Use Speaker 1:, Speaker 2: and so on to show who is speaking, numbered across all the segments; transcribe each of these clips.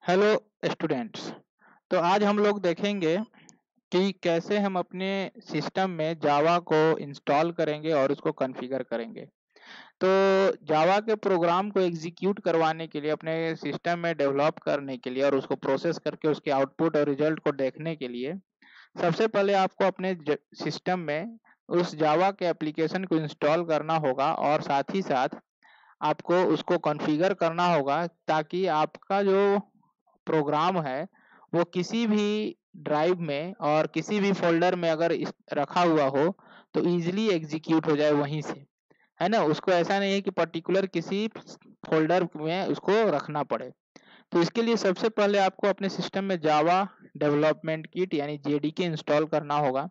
Speaker 1: Hello students. तो आज हम लोग देखेंगे कि कैसे हम अपने सिस्टम में जावा को इंस्टॉल करेंगे और उसको कॉन्फ़िगर करेंगे। तो जावा के प्रोग्राम को एग्जीक्यूट करवाने के लिए, अपने सिस्टम में डेवलप करने के लिए और उसको प्रोसेस करके उसके आउटपुट और रिजल्ट को देखने के लिए सबसे पहले आपको अपने सिस्टम में उस जावा के एप्लीकेशन को इंस्टॉल करना होगा और साथ ही साथ आपको उसको कॉन्फ़िगर करना होगा, ताकि आपका जो प्रोग्राम है वो किसी भी ड्राइव में और किसी भी फ़ोल्डर में अगर रखा हुआ हो तो ईज़िली एग्ज़ीक्यूट हो जाए वहीं से, है ना? उसको ऐसा नहीं है कि पर्टिकुलर किसी फ़ोल्डर में उसको रखना पड़े। तो इसके लिए सबसे पहले आपको अपने सिस्टम में जावा डेवलपमेंट किट यानी जेडीके इंस्टॉल करना होगा।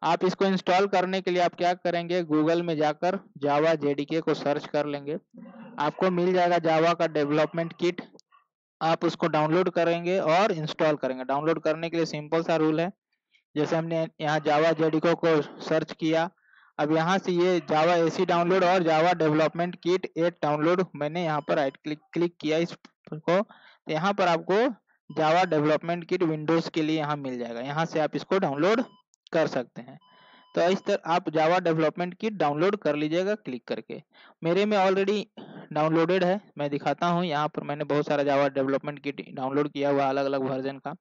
Speaker 1: आप इसको इंस्टॉल करने के लिए आप क्या करेंगे, गूगल में जाकर जावा जेडीके को सर्च कर लेंगे। आपको मिल जाएगा जावा का डेवलपमेंट किट। आप उसको डाउनलोड करेंगे और इंस्टॉल करेंगे। डाउनलोड करने के लिए सिंपल सा रूल है, जैसे हमने यहाँ जावा जेडीके को सर्च किया, अब यहाँ से ये जावा एसी डाउनलोड और जावा डेवलपमेंट किट 8 डाउनलोड मैंने यहाँ पर राइट क्लिक क्लिक किया इसको, तो यहाँ पर आपको जावा डेवलपमेंट किट विंडोज के लिए यहाँ मिल जाएगा। यहाँ से आप इसको डाउनलोड कर सकते हैं। तो इस तरह आप जावा डेवलपमेंट किट डाउनलोड कर लीजिएगा क्लिक करके। मेरे में ऑलरेडी डाउनलोडेड है, मैं दिखाता हूँ। यहाँ पर मैंने बहुत सारा जावा डेवलपमेंट किट डाउनलोड किया हुआ अलग अलग वर्जन का।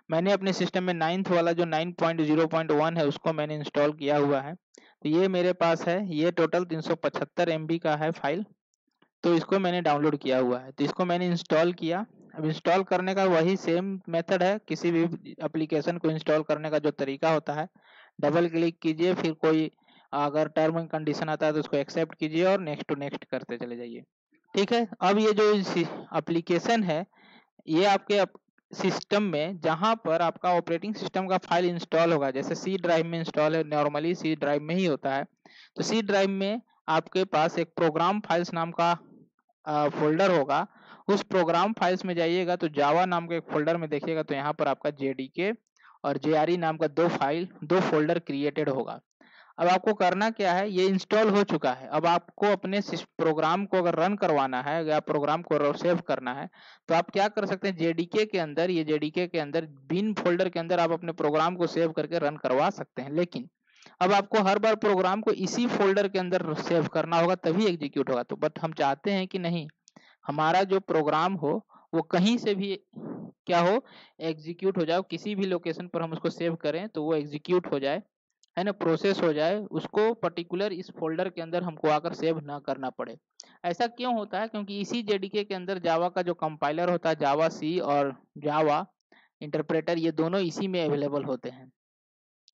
Speaker 1: मैंने अपने सिस्टम में 9th वाला जो 9.0.1 है उसको मैंने इंस्टॉल किया हुआ है। तो ये मेरे पास है, ये टोटल 375 MB का है फाइल। तो इसको मैंने डाउनलोड किया हुआ है, तो इसको मैंने इंस्टॉल किया। अब इंस्टॉल करने का वही सेम मेथड है, किसी भी एप्लीकेशन को इंस्टॉल करने का जो तरीका होता है। डबल क्लिक कीजिए, फिर कोई अगर टर्म एंड कंडीशन आता है तो उसको एक्सेप्ट कीजिए और नेक्स्ट टू नेक्स्ट करते चले जाइए। ठीक है, अब ये जो एप्लीकेशन है, ये आपके सिस्टम में जहां पर आपका ऑपरेटिंग सिस्टम का फाइल इंस्टॉल होगा, जैसे सी ड्राइव में इंस्टॉल है, नॉर्मली सी ड्राइव में ही होता है। तो सी ड्राइव में आपके पास एक प्रोग्राम फाइल्स नाम का फ़ोल्डर होगा। उस प्रोग्राम फाइल्स में जाइएगा तो जावा नाम के एक फ़ोल्डर में देखिएगा, तो यहाँ पर आपका जेडीके और जेआरई नाम का 2 फ़ोल्डर क्रिएटेड होगा। अब आपको करना क्या है, ये इंस्टॉल हो चुका है। अब आपको अपने प्रोग्राम को अगर रन करवाना है या प्रोग्राम को सेव करना है, तो आप क्या कर सकते हैं, जेडीके के अंदर, ये जेडीके के अंदर बिन फ़ोल्डर के अंदर आप अपने प्रोग्राम को सेव करके रन करवा सकते हैं। लेकिन अब आपको हर बार प्रोग्राम को इसी फ़ोल्डर के अंदर सेव करना होगा, तभी एग्जीक्यूट होगा। तो बट हम चाहते हैं कि नहीं, हमारा जो प्रोग्राम हो वो कहीं से भी क्या हो, एग्जीक्यूट हो जाए। किसी भी लोकेशन पर हम उसको सेव करें तो वो एग्जीक्यूट हो जाए, है ना, प्रोसेस हो जाए, उसको पर्टिकुलर इस फोल्डर के अंदर हमको आकर सेव ना करना पड़े। ऐसा क्यों होता है, क्योंकि इसी जेडीके के अंदर जावा का जो कंपाइलर होता है, जावा सी और जावा इंटरप्रेटर, ये दोनों इसी में अवेलेबल होते हैं।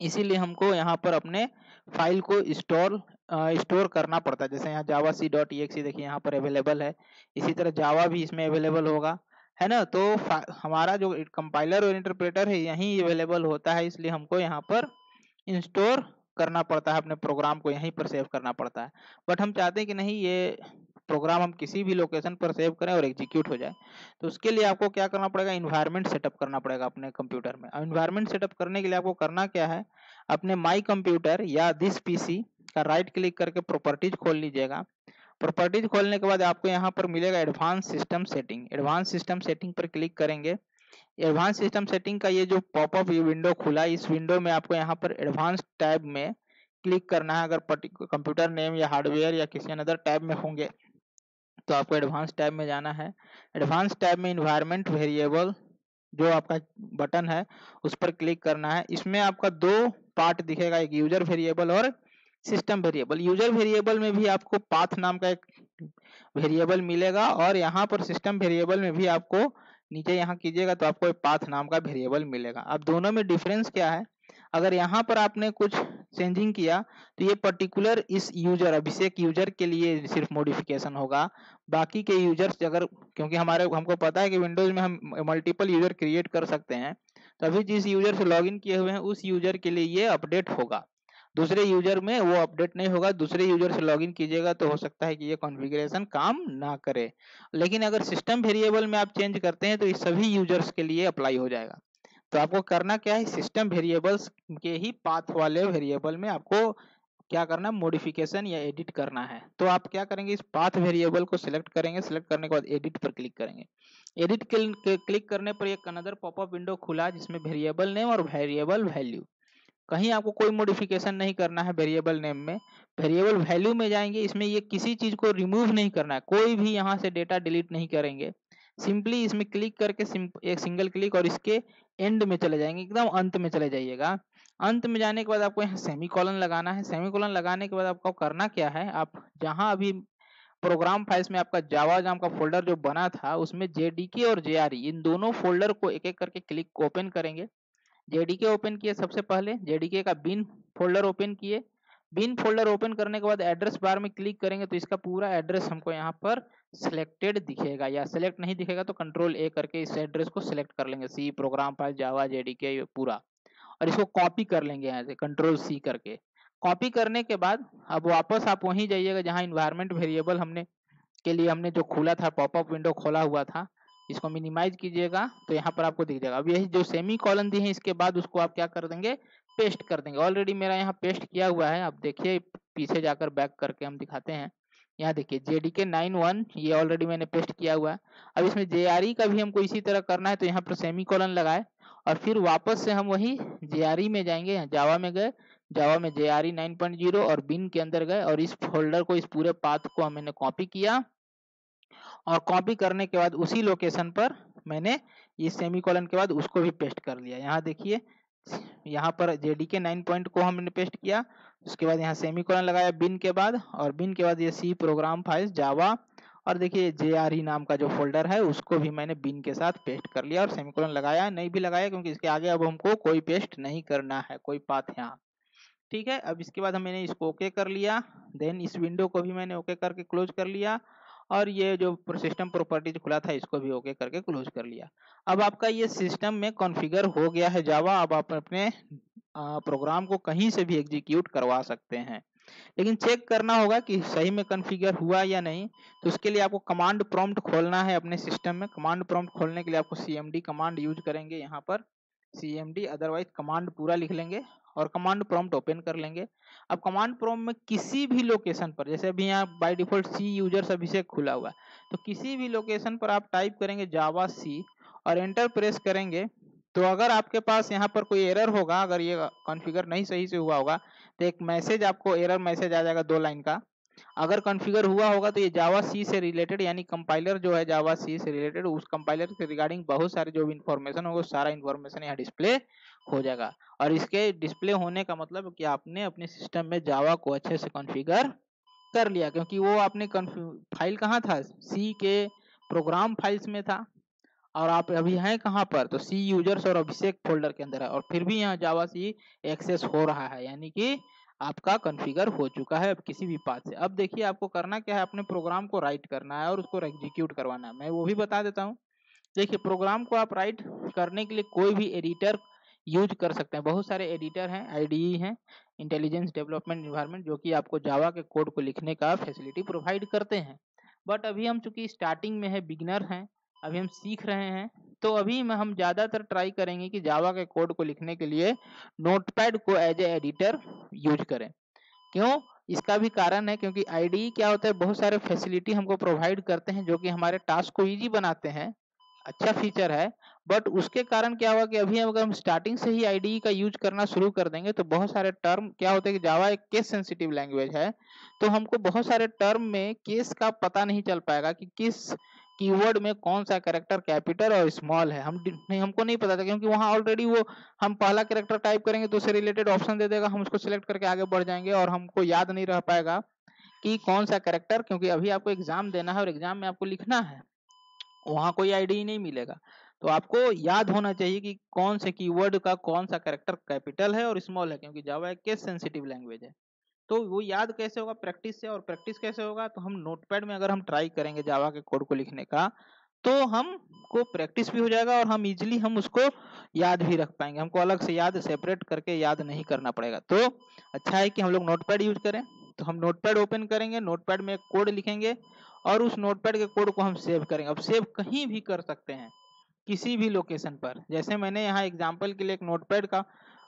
Speaker 1: इसीलिए हमको यहाँ पर अपने फाइल को स्टोर करना पड़ता है। जैसे यहाँ जावा सी डॉट ई एक्स देखिए यहाँ पर अवेलेबल है, इसी तरह जावा भी इसमें अवेलेबल होगा, है ना। तो हमारा जो कंपाइलर और इंटरप्रेटर है यहीं अवेलेबल होता है, इसलिए हमको यहाँ पर इंस्टोर करना पड़ता है, अपने प्रोग्राम को यहीं पर सेव करना पड़ता है। बट हम चाहते हैं कि नहीं, ये प्रोग्राम हम किसी भी लोकेशन पर सेव करें और एग्जीक्यूट हो जाए। तो उसके लिए आपको क्या करना पड़ेगा, इन्वायरमेंट सेटअप करना पड़ेगा अपने कंप्यूटर में। अब इन्वायरमेंट सेटअप करने के लिए आपको करना क्या है, अपने माई कंप्यूटर या दिस पीसी का राइट क्लिक करके प्रॉपर्टीज खोल लीजिएगा। प्रॉपर्टीज खोलने के बाद आपको यहाँ पर मिलेगा advance system setting. Advance system setting पर क्लिक करेंगे। एडवांस सिस्टम सेटिंग का ये जो पॉपअप विंडो खुला, इस विंडो में आपको यहाँ पर एडवांस टैब में क्लिक करना है। अगर कंप्यूटर नेम या हार्डवेयर या किसी अनदर टैब में होंगे तो आपको एडवांस टैब में जाना है। एडवांस टैब में इन्वायरमेंट वेरिएबल जो आपका बटन है उस पर क्लिक करना है। इसमें आपका दो पार्ट दिखेगा, एक यूजर वेरिएबल और सिस्टम वेरिएबल। यूजर वेरिएबल में भी आपको पाथ नाम का एक वेरिएबल मिलेगा और यहाँ पर सिस्टम वेरिएबल में भी आपको नीचे यहाँ कीजिएगा तो आपको पाथ नाम का वेरिएबल मिलेगा। अब दोनों में डिफरेंस क्या है, अगर यहाँ पर आपने कुछ चेंजिंग किया तो ये पर्टिकुलर इस यूजर अभिषेक यूजर के लिए सिर्फ मॉडिफिकेशन होगा। बाकी के यूजर्स अगर, क्योंकि हमको पता है कि विंडोज में हम मल्टीपल यूजर क्रिएट कर सकते हैं, तो अभी जिस यूजर से लॉगिन किए हुए हैं उस यूजर के लिए ये अपडेट होगा, दूसरे यूजर में वो अपडेट नहीं होगा। दूसरे यूजर से लॉगिन कीजिएगा तो हो सकता है कि ये कॉन्फ़िगरेशन काम ना करे। लेकिन अगर सिस्टम वेरिएबल में आप चेंज करते हैं तो ये सभी यूजर्स के लिए अप्लाई हो जाएगा। तो आपको करना क्या है, सिस्टम वेरिएबल्स के ही पाथ वाले वेरिएबल में आपको क्या करना है, मॉडिफिकेशन या एडिट करना है। तो आप क्या करेंगे, इस पाथ वेरिएबल को सिलेक्ट करेंगे, सिलेक्ट करने के बाद एडिट पर क्लिक करेंगे। एडिट क्लिक करने पर एक अनदर पॉपअप विंडो खुला जिसमें वेरिएबल नेम और वेरिएबल वैल्यू, कहीं आपको कोई मॉडिफिकेशन नहीं करना है वेरिएबल नेम में। वेरिएबल वैल्यू में जाएंगे, इसमें ये किसी चीज को रिमूव नहीं करना है, कोई भी यहाँ से डेटा डिलीट नहीं करेंगे। सिंपली इसमें क्लिक करके एक सिंगल क्लिक और इसके एंड में चले जाएंगे, एकदम अंत में चले जाइएगा। अंत में जाने के बाद आपको यहाँ सेमीकोलन लगाना है। सेमीकोलन लगाने के बाद आपको करना क्या है, आप जहाँ अभी प्रोग्राम फाइल्स में आपका जावा नाम का फोल्डर जो बना था उसमें जेडीके और जेआरई इन दोनों फोल्डर को एक एक करके क्लिक ओपन करेंगे। जेडीके ओपन किए, सबसे पहले जेडीके का बिन फोल्डर ओपन किए। बिन फोल्डर ओपन करने के बाद एड्रेस बार में क्लिक करेंगे तो इसका पूरा एड्रेस हमको यहाँ पर सिलेक्टेड दिखेगा, या सिलेक्ट नहीं दिखेगा तो कंट्रोल ए करके इस एड्रेस को सिलेक्ट कर लेंगे, सी प्रोग्राम फाइल जावा जेडीके पूरा, और इसको कॉपी कर लेंगे यहाँ से कंट्रोल सी करके। कॉपी करने के बाद अब वापस आप वहीं जाइएगा जहाँ इन्वायरमेंट वेरिएबल हमने जो खोला था, पॉपअप विंडो खोला हुआ था, इसको मिनिमाइज कीजिएगा तो यहाँ पर आपको दिख जाएगा। अब यही जो सेमी कॉलन दी है इसके बाद उसको आप क्या कर देंगे, पेस्ट कर देंगे। ऑलरेडी मेरा यहाँ पेस्ट किया हुआ है, आप देखिए पीछे जाकर बैक करके हम दिखाते हैं। यहाँ देखिए जेडीके 91 ये ऑलरेडी मैंने पेस्ट किया हुआ है। अब इसमें जेआरई का भी हमको इसी तरह करना है, तो यहाँ पर सेमी कॉलन लगाए और फिर वापस से हम वही जेआरई में जाएंगे, यहाँ जावा में गए, जावा में जेआरई 9.0 और बिन के अंदर गए और इस फोल्डर को, इस पूरे पाथ को मैंने कॉपी किया और कॉपी करने के बाद उसी लोकेशन पर मैंने ये सेमीकोलन के बाद उसको भी पेस्ट कर लिया। यहाँ देखिए यहाँ पर जेडीके 9 पॉइंट को हमने पेस्ट किया, उसके बाद यहाँ सेमीकोलन लगाया बिन के बाद, और बिन के बाद ये सी प्रोग्राम फाइल्स जावा, और देखिए जेआरई नाम का जो फोल्डर है उसको भी मैंने बिन के साथ पेस्ट कर लिया और सेमीकोलन लगाया नहीं भी लगाया क्योंकि इसके आगे अब हमको कोई पेस्ट नहीं करना है, कोई पाथ यहाँ। ठीक है, अब इसके बाद मैंने इसको ओके कर लिया, देन इस विंडो को भी मैंने ओके करके क्लोज कर लिया, और ये जो सिस्टम प्रॉपर्टीज खुला था इसको भी ओके करके क्लोज कर लिया। अब आपका ये सिस्टम में कॉन्फ़िगर हो गया है जावा। अब आप अपने प्रोग्राम को कहीं से भी एग्जीक्यूट करवा सकते हैं, लेकिन चेक करना होगा कि सही में कॉन्फ़िगर हुआ या नहीं। तो उसके लिए आपको कमांड प्रॉम्प्ट खोलना है अपने सिस्टम में। कमांड प्रॉम्प्ट खोलने के लिए आपको cmd कमांड यूज करेंगे, यहाँ पर cmd, अदरवाइज कमांड पूरा लिख लेंगे और कमांड प्रॉम्प्ट ओपन कर लेंगे। अब कमांड प्रॉम्प्ट में किसी भी लोकेशन पर, जैसे अभी यहाँ बाय डिफॉल्ट सी यूजर्स अभिषेक खुला हुआ है, तो किसी भी लोकेशन पर आप टाइप करेंगे जावा सी और एंटर प्रेस करेंगे, तो अगर आपके पास यहाँ पर कोई एरर होगा, अगर ये कॉन्फ़िगर नहीं सही से हुआ होगा तो एक मैसेज, आपको एरर मैसेज आ जाएगा 2 लाइन का। अगर कॉन्फ़िगर हुआ होगा तो ये जावा सी से रिलेटेड, यानी कंपाइलर जो है जावा सी से रिलेटेड, उस कंपाइलर के रिगार्डिंग बहुत सारे जो भी इंफॉर्मेशन होगा सारा इंफॉर्मेशन यहाँ डिस्प्ले हो जाएगा। और इसके डिस्प्ले होने का मतलब कि आपने अपने सिस्टम में जावा को अच्छे से कॉन्फ़िगर कर लिया, क्योंकि वो आपने फाइल कहाँ था, सी के प्रोग्राम फाइल्स में था, और आप अभी हैं कहाँ पर, तो सी यूजर्स और अभिषेक फोल्डर के अंदर है, और फिर भी यहाँ जावा सी एक्सेस हो रहा है, यानी कि आपका कॉन्फ़िगर हो चुका है किसी भी पाथ से। अब देखिए आपको करना क्या है, अपने प्रोग्राम को राइट करना है और उसको एग्जीक्यूट करवाना है। मैं वो भी बता देता हूँ। देखिए प्रोग्राम को आप राइट करने के लिए कोई भी एडिटर यूज कर सकते हैं। बहुत सारे एडिटर हैं, आईडीई हैं, इंटेलिजेंस डेवलपमेंट एनवायरनमेंट, जो कि आपको जावा के कोड को लिखने का फैसिलिटी प्रोवाइड करते हैं। बट अभी हम चूंकि स्टार्टिंग में है, बिगिनर हैं, अभी हम सीख रहे हैं, तो अभी में हम ज़्यादातर ट्राई करेंगे कि जावा के कोड को लिखने के लिए नोटपैड को एज ए एडिटर यूज करें। क्यों, इसका भी कारण है क्योंकि आईडीई क्या होता है, बहुत सारे फैसिलिटी हमको प्रोवाइड करते हैं जो कि हमारे टास्क को ईजी बनाते हैं, अच्छा फीचर है। बट उसके कारण क्या हुआ कि अभी अगर हम स्टार्टिंग से ही आईडीई का यूज करना शुरू कर देंगे तो बहुत सारे टर्म क्या होते हैं कि जावा एक केस सेंसिटिव लैंग्वेज है, तो हमको बहुत सारे टर्म में केस का पता नहीं चल पाएगा कि किस कीवर्ड में कौन सा कैरेक्टर कैपिटल और स्मॉल है। हमको नहीं पता था, क्योंकि वहाँ ऑलरेडी वो हम पहला कैरेक्टर टाइप करेंगे तो उससे रिलेटेड ऑप्शन दे देगा, हम उसको सिलेक्ट करके आगे बढ़ जाएंगे और हमको याद नहीं रह पाएगा कि कौन सा कैरेक्टर, क्योंकि अभी आपको एग्जाम देना है और एग्जाम में आपको लिखना है, वहाँ कोई आईडी नहीं मिलेगा। तो आपको याद होना चाहिए कि कौन से कीवर्ड का कौन सा कैरेक्टर कैपिटल है और स्मॉल है, क्योंकि जावा एक केस सेंसिटिव लैंग्वेज है। तो वो याद कैसे होगा, प्रैक्टिस से। और प्रैक्टिस कैसे होगा, तो हम नोटपैड में अगर हम ट्राई करेंगे जावा के कोड को लिखने का, तो हमको प्रैक्टिस भी हो जाएगा और हम इजिली हम उसको याद भी रख पाएंगे, हमको अलग से याद सेपरेट करके याद नहीं करना पड़ेगा। तो अच्छा है कि हम लोग नोटपैड यूज करें। तो हम नोटपैड ओपन करेंगे, नोटपैड में एक कोड लिखेंगे और उस नोटपैड के कोड को हम सेव करेंगे। अब सेव कहीं भी कर सकते हैं, किसी भी लोकेशन पर। जैसे मैंने यहाँ एग्जांपल के लिए एक नोटपैड का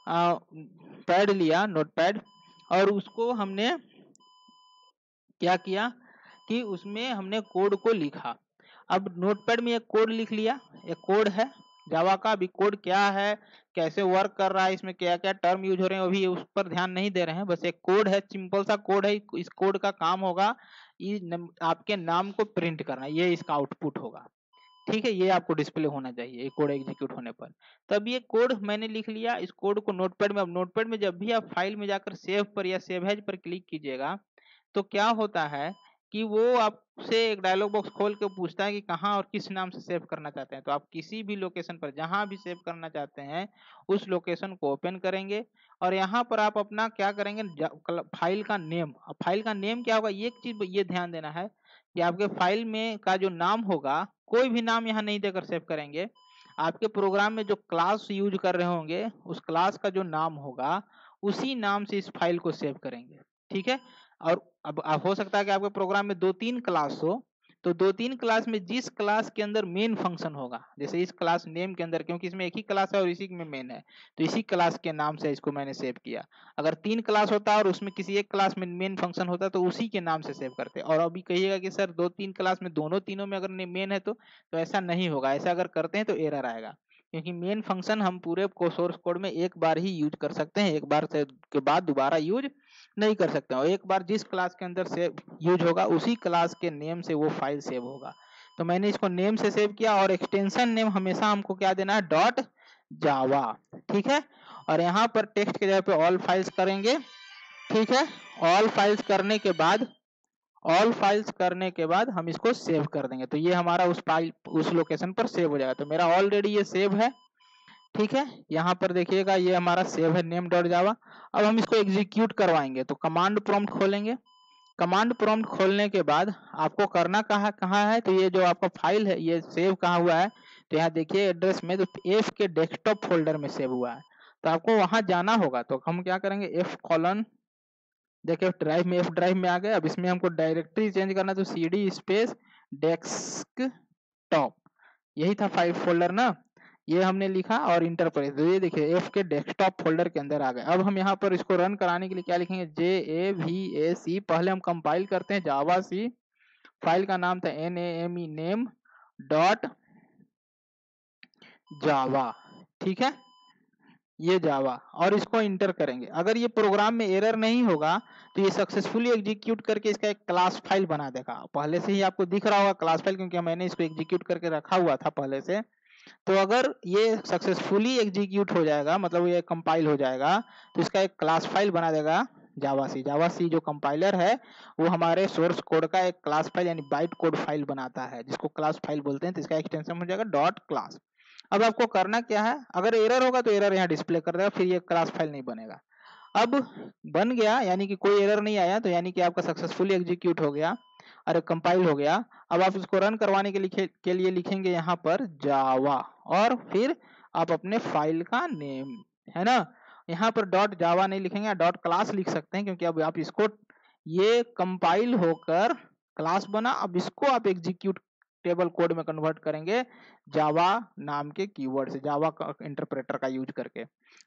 Speaker 1: पैड लिया, नोटपैड, और उसको हमने क्या किया कि उसमें हमने कोड को लिखा। अब नोटपैड में एक कोड लिख लिया, एक कोड है जावा का। अभी कोड क्या है, कैसे वर्क कर रहा है, इसमें क्या क्या टर्म यूज हो रहे हैं, अभी उस पर ध्यान नहीं दे रहे हैं। बस एक कोड है, सिंपल सा कोड है। इस कोड का काम होगा आपके नाम को प्रिंट करना, ये इसका आउटपुट होगा। ठीक है, ये आपको डिस्प्ले होना चाहिए ये कोड एग्जीक्यूट होने पर। तब ये कोड मैंने लिख लिया, इस कोड को नोटपैड में। अब नोटपैड में जब भी आप फाइल में जाकर सेव पर या सेव एज पर क्लिक कीजिएगा तो क्या होता है कि वो आपसे एक डायलॉग बॉक्स खोल के पूछता है कि कहाँ और किस नाम से सेव करना चाहते हैं। तो आप किसी भी लोकेशन पर जहां भी सेव करना चाहते हैं उस लोकेशन को ओपन करेंगे और यहाँ पर आप अपना क्या करेंगे, फाइल का नेम। अब फाइल का नेम क्या होगा, एक चीज ये ध्यान देना है कि आपके फाइल में का जो नाम होगा, कोई भी नाम यहाँ नहीं देकर सेव करेंगे। आपके प्रोग्राम में जो क्लास यूज कर रहे होंगे उस क्लास का जो नाम होगा उसी नाम से इस फाइल को सेव करेंगे। ठीक है। और अब हो सकता है कि आपके प्रोग्राम में 2-3 क्लास हो, तो 2-3 क्लास में जिस क्लास के अंदर मेन फंक्शन होगा, जैसे इस क्लास नेम के अंदर, क्योंकि इसमें एक ही क्लास है और इसी में मेन है, तो इसी क्लास के नाम से इसको मैंने सेव किया। अगर 3 क्लास होता और उसमें किसी एक क्लास में मेन फंक्शन होता तो उसी के नाम से सेव करते। और अभी कहिएगा कि सर 2-3 क्लास में दोनों तीनों में अगर मेन है तो ऐसा नहीं होगा। ऐसा अगर करते हैं तो एरर आएगा, क्योंकि मेन फंक्शन हम पूरे सोर्स कोड में एक बार ही यूज कर सकते हैं, एक बार से के बाद दोबारा यूज नहीं कर सकते। और एक बार जिस क्लास के अंदर से यूज होगा उसी क्लास के नेम से वो फाइल सेव होगा। तो मैंने इसको नेम से सेव किया और एक्सटेंशन नेम हमेशा हमको क्या देना है, डॉट जावा। ठीक है। और यहाँ पर टेक्स्ट के जगह पे ऑल फाइल्स करेंगे। ठीक है। ऑल फाइल्स करने के बाद हम इसको सेव कर देंगे, तो ये हमारा उस फाइल उस लोकेशन पर सेव हो जाएगा। तो मेरा ऑलरेडी ये सेव है। ठीक है। यहाँ पर देखिएगा ये हमारा सेव है नेम डॉट जावा। अब हम इसको एग्जीक्यूट करवाएंगे तो कमांड प्रॉम्प्ट खोलेंगे। कमांड प्रॉम्प्ट खोलने के बाद आपको करना कहाँ है, तो ये जो आपका फाइल है ये सेव कहाँ हुआ है, तो यहाँ देखिए एड्रेस में, तो एफ के डेस्कटॉप फोल्डर में सेव हुआ है। तो आपको वहां जाना होगा। तो हम क्या करेंगे, एफ कॉलन, देखिए ड्राइव में, एफ ड्राइव में आ गए। अब इसमें हमको डायरेक्टरी चेंज करना, तो सी डी स्पेस डेस्कटॉप, यही था फाइल फोल्डर ना, ये हमने लिखा और इंटर प्रेस। तो ये देखिए एफ के डेस्कटॉप फोल्डर के अंदर आ गए। अब हम यहाँ पर इसको रन कराने के लिए क्या लिखेंगे, JAVAC। पहले हम कंपाइल करते हैं जावा सी, फाइल का नाम था NAME नेम डॉट जावा। ठीक है, ये जावा, और इसको इंटर करेंगे। अगर ये प्रोग्राम में एरर नहीं होगा तो ये सक्सेसफुली एग्जीक्यूट करके इसका एक क्लास फाइल बना देगा। पहले से ही आपको दिख रहा होगा क्लास फाइल, क्योंकि मैंने इसको एग्जीक्यूट करके रखा हुआ था पहले से। तो अगर ये सक्सेसफुली एग्जीक्यूट हो जाएगा, मतलब ये कंपाइल हो जाएगा, तो इसका एक क्लास फाइल बना देगा जावा सी जो कंपाइलर है वो हमारे सोर्स कोड का एक क्लास फाइल यानी बाइट कोड फाइल बनाता है, जिसको क्लास फाइल बोलते हैं। तो इसका एक्सटेंशन हो जाएगा डॉट क्लास। अब आपको करना क्या है, अगर एरर होगा तो एरर यहाँ डिस्प्ले कर देगा, फिर ये क्लास फाइल नहीं बनेगा। अब बन गया, यानी कि कोई एरर नहीं आया, तो यानी कि आपका सक्सेसफुली एग्जीक्यूट हो गया और कंपाइल हो गया। अब आप इसको रन करवाने के लिए लिखेंगे यहाँ पर जावा, और फिर आप अपने फाइल का नेम, है ना, यहाँ पर डॉट जावा नहीं लिखेंगे, डॉट क्लास लिख सकते हैं, क्योंकि अब आप इसको, ये कंपाइल होकर क्लास बना। अब इसको आप एग्जीक्यूट टेबल कोड में कन्वर्ट करेंगे जावा नाम के कीवर्ड से, जावा का इंटरप्रेटर का यूज करके।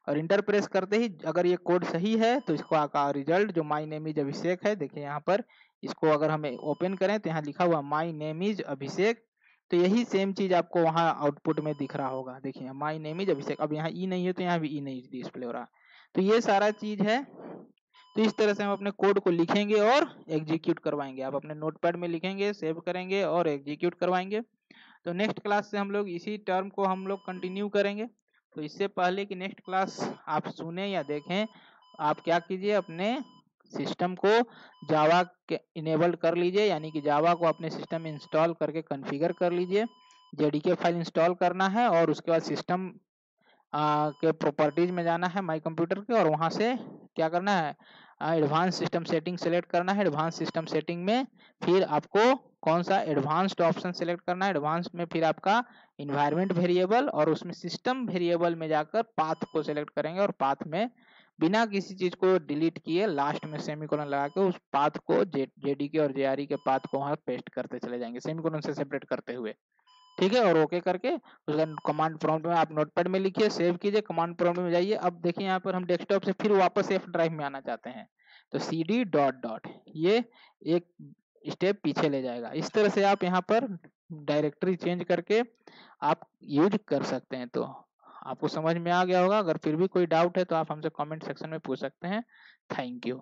Speaker 1: और इंटर प्रेस करते ही अगर ये कोड सही है तो इसको का रिजल्ट जो माय नेम इज अभिषेक है, देखिए यहाँ पर इसको अगर हमें ओपन करें तो यहाँ लिखा हुआ माय नेम इज अभिषेक। तो यही सेम चीज आपको वहां आउटपुट में दिख रहा होगा, देखिए माय नेम इज अभिषेक। अब यहाँ ई नहीं है तो यहाँ भी ई नहीं डिस्प्ले हो रहा। तो ये सारा चीज है। तो इस तरह से हम अपने कोड को लिखेंगे और एग्जीक्यूट करवाएंगे। आप अपने नोटपैड में लिखेंगे, सेव करेंगे और एग्जीक्यूट करवाएंगे। तो नेक्स्ट क्लास से हम लोग इसी टर्म को हम लोग कंटिन्यू करेंगे। तो इससे पहले कि नेक्स्ट क्लास आप सुने या देखें, आप क्या कीजिए, अपने सिस्टम को जावा के इनेबल्ड कर लीजिए, यानी कि जावा को अपने सिस्टम में इंस्टॉल करके कॉन्फ़िगर कर लीजिए। जेडीके फाइल इंस्टॉल करना है और उसके बाद सिस्टम के प्रॉपर्टीज में जाना है माई कंप्यूटर के, और वहां से क्या करना है, एडवांस सिस्टम सेटिंग सेलेक्ट करना है। एडवांस सिस्टम सेटिंग में फिर आपको कौन सा एडवांस्ड ऑप्शन सेलेक्ट करना है। एडवांस में फिर आपका इन्वायरमेंट वेरिएबल, और उसमें सिस्टम वेरिएबल में जाकर पाथ को सेलेक्ट करेंगे, और पाथ में बिना किसी चीज को डिलीट किए लास्ट में सेमीकोलन लगा के उस पाथ को जेडीके और जेआरई के पाथ को वहां पेस्ट करते चले जाएंगे, सेमीकोलन से सेपरेट करते हुए। ठीक है, और ओके करके उसका कमांड प्रॉम्प्ट में आप नोटपैड में लिखिए, सेव कीजिए, कमांड प्रॉम्प्ट में जाइए। अब देखिए यहाँ पर हम डेस्कटॉप से फिर वापस एफ ड्राइव में आना चाहते हैं, तो cd डॉट डॉट ये एक स्टेप पीछे ले जाएगा। इस तरह से आप यहाँ पर डायरेक्टरी चेंज करके आप यूज कर सकते हैं। तो आपको समझ में आ गया होगा। अगर फिर भी कोई डाउट है तो आप हमसे कमेंट सेक्शन में पूछ सकते हैं। Thank you.